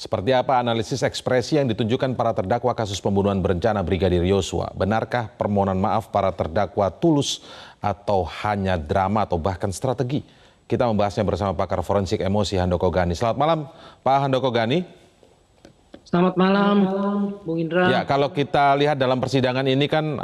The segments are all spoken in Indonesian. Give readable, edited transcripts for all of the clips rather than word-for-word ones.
Seperti apa analisis ekspresi yang ditunjukkan para terdakwa kasus pembunuhan berencana Brigadir Yosua? Benarkah permohonan maaf para terdakwa tulus atau hanya drama atau bahkan strategi? Kita membahasnya bersama pakar forensik emosi Handoko Gani. Selamat malam Pak Handoko Gani. Selamat malam, Bung Indra. Ya, kalau kita lihat dalam persidangan ini kan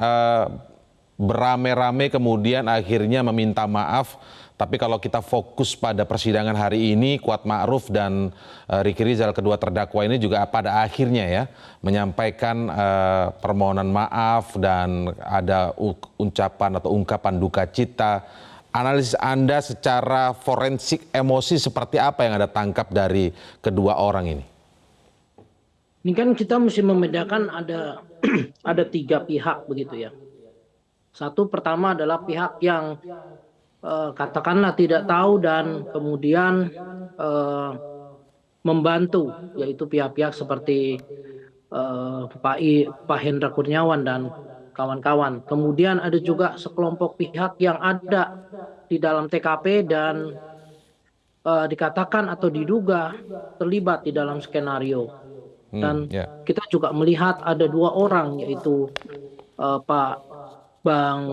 berame-rame kemudian akhirnya meminta maaf. Tapi kalau kita fokus pada persidangan hari ini, Kuat Ma'ruf dan Ricky Rizal, kedua terdakwa ini juga pada akhirnya ya menyampaikan permohonan maaf dan ada ucapan atau ungkapan duka cita. Analisis Anda secara forensik emosi seperti apa yang Anda tangkap dari kedua orang ini? Ini kan kita mesti membedakan ada ada tiga pihak begitu ya. Satu pertama adalah pihak yang katakanlah tidak tahu dan kemudian membantu, yaitu pihak-pihak seperti Pak Hendra Kurniawan dan kawan-kawan. Kemudian ada juga sekelompok pihak yang ada di dalam TKP dan dikatakan atau diduga terlibat di dalam skenario. Dan kita juga melihat ada dua orang, yaitu Bang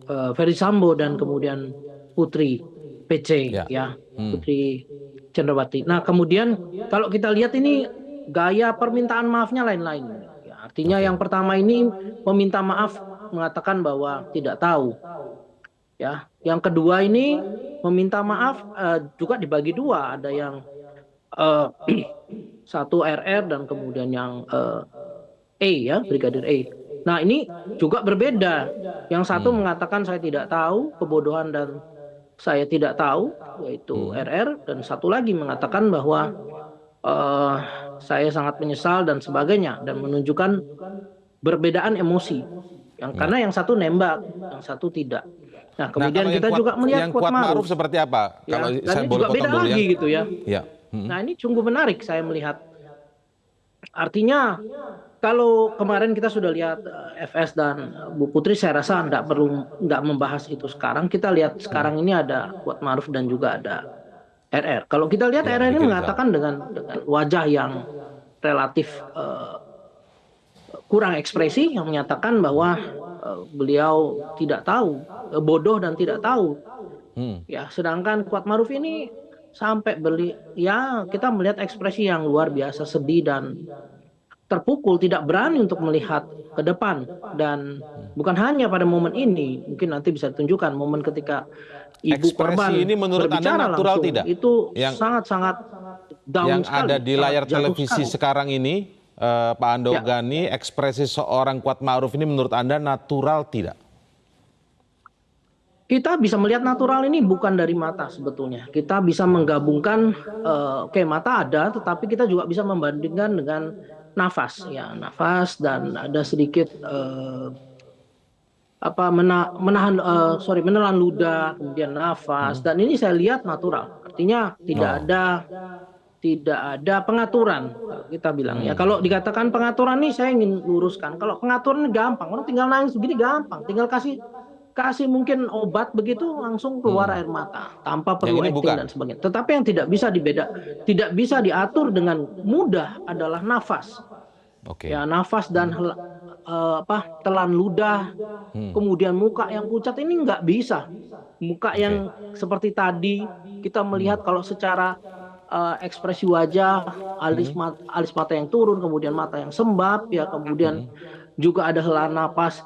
Ferdy Sambo dan kemudian Putri PC ya, Putri Chandrawati. Nah kemudian kalau kita lihat ini gaya permintaan maafnya lain-lain. Ya, artinya yang pertama ini meminta maaf mengatakan bahwa tidak tahu. Ya, yang kedua ini meminta maaf juga dibagi dua, ada yang satu RR dan kemudian yang E ya, Brigadir E. Nah ini juga berbeda. Yang satu mengatakan saya tidak tahu, kebodohan dan saya tidak tahu, yaitu RR. Dan satu lagi mengatakan bahwa saya sangat menyesal dan sebagainya. Dan menunjukkan perbedaan emosi. Karena yang satu nembak, yang satu tidak. Nah kemudian kita juga melihat Kuat Ma'ruf seperti apa? Ya, kalau saya boleh potong beda dulu lagi gitu ya. Nah ini sungguh menarik saya melihat. Artinya kalau kemarin kita sudah lihat FS dan Bu Putri, saya rasa nggak membahas itu sekarang. Kita lihat sekarang ini ada Kuat Ma'ruf dan juga ada RR. Kalau kita lihat RR ini mengatakan dengan wajah yang relatif kurang ekspresi, yang menyatakan bahwa beliau tidak tahu, bodoh dan tidak tahu. Ya, sedangkan Kuat Ma'ruf ini sampai kita melihat ekspresi yang luar biasa sedih dan terpukul, tidak berani untuk melihat ke depan. Dan bukan hanya pada momen ini, mungkin nanti bisa ditunjukkan momen ketika ibu korban ini menurut Anda natural langsung, tidak? Itu sangat-sangat down yang sekali. Ada di layar televisi sekali sekarang ini, Pak Handoko Gani, ekspresi seorang Kuat Ma'ruf ini menurut Anda natural tidak? Kita bisa melihat natural ini bukan dari mata sebetulnya. Kita bisa menggabungkan, mata ada, tetapi kita juga bisa membandingkan dengan nafas, ya nafas, dan ada sedikit menelan ludah, kemudian nafas, dan ini saya lihat natural. Artinya tidak ada pengaturan, kita bilang ya. Kalau dikatakan pengaturan nih, saya ingin luruskan. Kalau pengaturan ini gampang, orang tinggal nangis begini gampang, tinggal kasih mungkin obat begitu langsung keluar air mata tanpa perlu acting dan sebagainya. Tetapi yang tidak bisa diatur dengan mudah adalah nafas. Ya, nafas dan telan ludah, kemudian muka yang pucat ini nggak bisa. Muka yang seperti tadi kita melihat kalau secara ekspresi wajah, alis mata yang turun, kemudian mata yang sembab, ya kemudian juga ada hela napas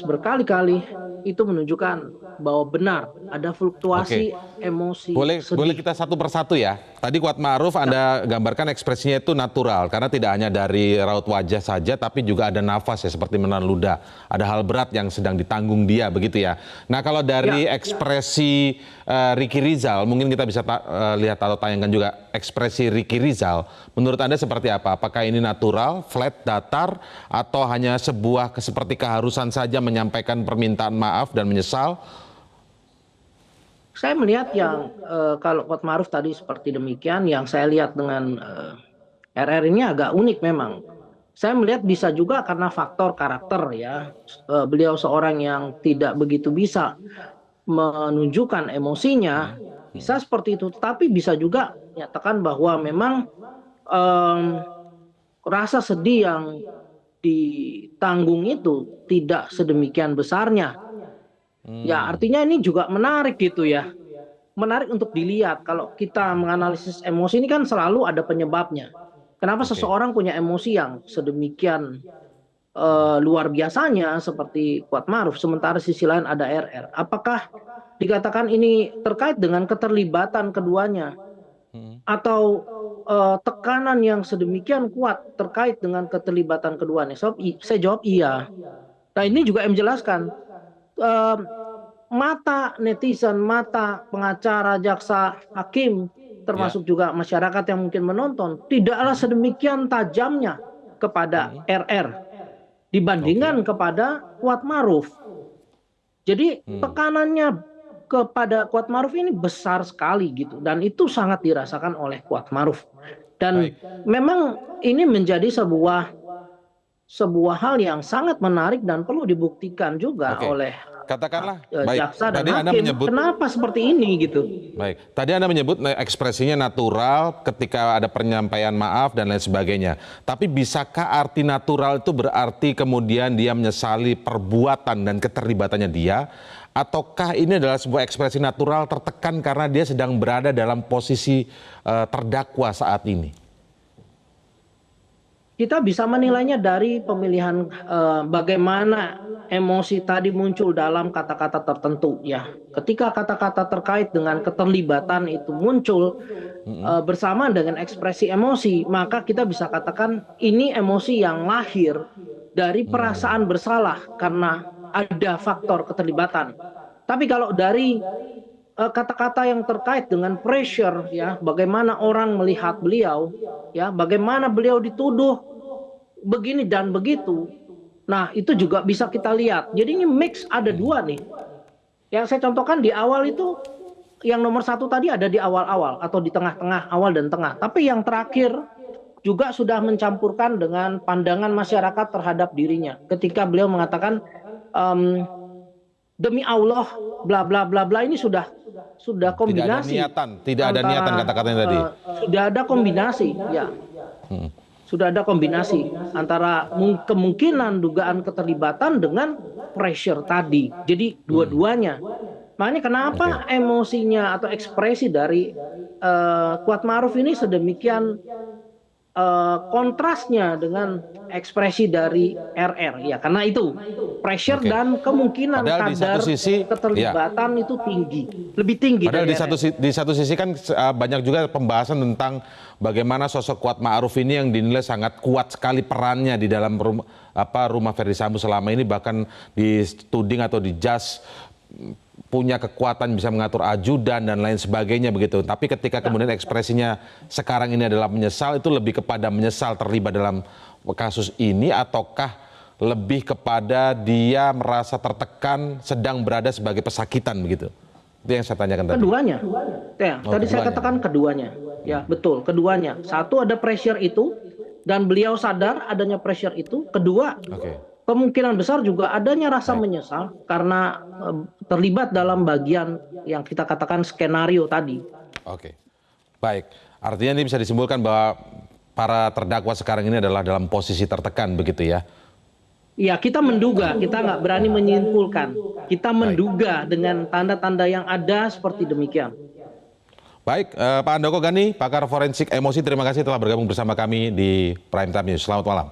berkali-kali, itu menunjukkan bahwa benar ada fluktuasi emosi. Boleh kita satu persatu ya. Tadi Kuat Ma'ruf Anda gambarkan ekspresinya itu natural karena tidak hanya dari raut wajah saja, tapi juga ada nafas ya, seperti menelan ludah. Ada hal berat yang sedang ditanggung dia, begitu ya. Nah kalau dari ekspresi Ricky Rizal, mungkin kita bisa lihat atau tayangkan juga ekspresi Ricky Rizal. Menurut Anda seperti apa? Apakah ini natural, flat, datar, atau hanya sebuah seperti keharusan saja menyampaikan permintaan maaf dan menyesal? Saya melihat yang kalau Kuat Ma'ruf tadi seperti demikian, yang saya lihat dengan RR ini agak unik memang. Saya melihat bisa juga karena faktor karakter ya. Beliau seorang yang tidak begitu bisa menunjukkan emosinya, bisa seperti itu. Tetapi bisa juga menyatakan bahwa memang em, rasa sedih yang ditanggung itu tidak sedemikian besarnya. Ya, artinya ini juga menarik gitu ya. Menarik untuk dilihat. Kalau kita menganalisis emosi ini kan selalu ada penyebabnya. Kenapa Oke. seseorang punya emosi yang sedemikian luar biasanya seperti Kuat Maruf, sementara sisi lain ada RR. Apakah dikatakan ini terkait dengan keterlibatan keduanya atau tekanan yang sedemikian kuat terkait dengan keterlibatan keduanya? Saya jawab iya. Nah, ini juga yang menjelaskan eh, mata netizen, mata pengacara, jaksa, hakim, termasuk juga masyarakat yang mungkin menonton, tidaklah sedemikian tajamnya kepada RR dibandingkan kepada Kuat Maruf. Jadi tekanannya kepada Kuat Maruf ini besar sekali gitu, dan itu sangat dirasakan oleh Kuat Maruf. Dan Baik. memang ini menjadi sebuah hal yang sangat menarik dan perlu dibuktikan juga Oke. oleh Katakanlah, baik. jaksa dan Tadi Anda hakim. menyebut, Kenapa seperti ini gitu? baik. Tadi Anda menyebut ekspresinya natural ketika ada penyampaian maaf dan lain sebagainya. Tapi bisakah arti natural itu berarti kemudian dia menyesali perbuatan dan keterlibatannya dia? Ataukah ini adalah sebuah ekspresi natural tertekan karena dia sedang berada dalam posisi terdakwa saat ini? Kita bisa menilainya dari pemilihan bagaimana emosi tadi muncul dalam kata-kata tertentu ya. Ketika kata-kata terkait dengan keterlibatan itu muncul bersamaan dengan ekspresi emosi, maka kita bisa katakan ini emosi yang lahir dari perasaan bersalah karena ada faktor keterlibatan. Tapi kalau dari kata-kata yang terkait dengan pressure ya, bagaimana orang melihat beliau ya, bagaimana beliau dituduh begini dan begitu. Nah, itu juga bisa kita lihat. Jadi ini mix, ada dua nih. Yang saya contohkan di awal itu, yang nomor satu tadi ada di awal-awal atau di tengah-tengah, awal dan tengah. Tapi yang terakhir juga sudah mencampurkan dengan pandangan masyarakat terhadap dirinya. Ketika beliau mengatakan demi Allah, bla bla bla bla, ini sudah kombinasi. Tidak ada niatan kata-katanya tadi. Sudah ada kombinasi, ya. Sudah ada kombinasi antara kemungkinan dugaan keterlibatan dengan pressure tadi. Jadi dua-duanya. Makanya kenapa emosinya atau ekspresi dari Kuat Maruf ini sedemikian kontrasnya dengan ekspresi dari RR ya, karena itu pressure dan kemungkinan Padahal kadar keterlibatan itu tinggi, lebih tinggi. Padahal dari di satu sisi kan banyak juga pembahasan tentang bagaimana sosok Kuat Ma'ruf ini yang dinilai sangat kuat sekali perannya di dalam rumah Verdi Sambo selama ini, bahkan dituding atau dijudge punya kekuatan bisa mengatur ajudan dan lain sebagainya begitu. Tapi ketika kemudian ekspresinya sekarang ini adalah menyesal, itu lebih kepada menyesal terlibat dalam kasus ini ataukah lebih kepada dia merasa tertekan sedang berada sebagai pesakitan begitu? Itu yang saya tanyakan tadi. Keduanya. Ya, tadi saya katakan keduanya. Ya, betul, keduanya. Satu, ada pressure itu dan beliau sadar adanya pressure itu. Kedua, kemungkinan besar juga adanya rasa menyesal karena terlibat dalam bagian yang kita katakan skenario tadi. Oke, baik. Artinya ini bisa disimpulkan bahwa para terdakwa sekarang ini adalah dalam posisi tertekan begitu ya? Ya, kita menduga, kita nggak berani menyimpulkan. Kita menduga dengan tanda-tanda yang ada seperti demikian. Baik, Pak Handoko Gani, pakar forensik emosi, terima kasih telah bergabung bersama kami di Prime Time News. Selamat malam.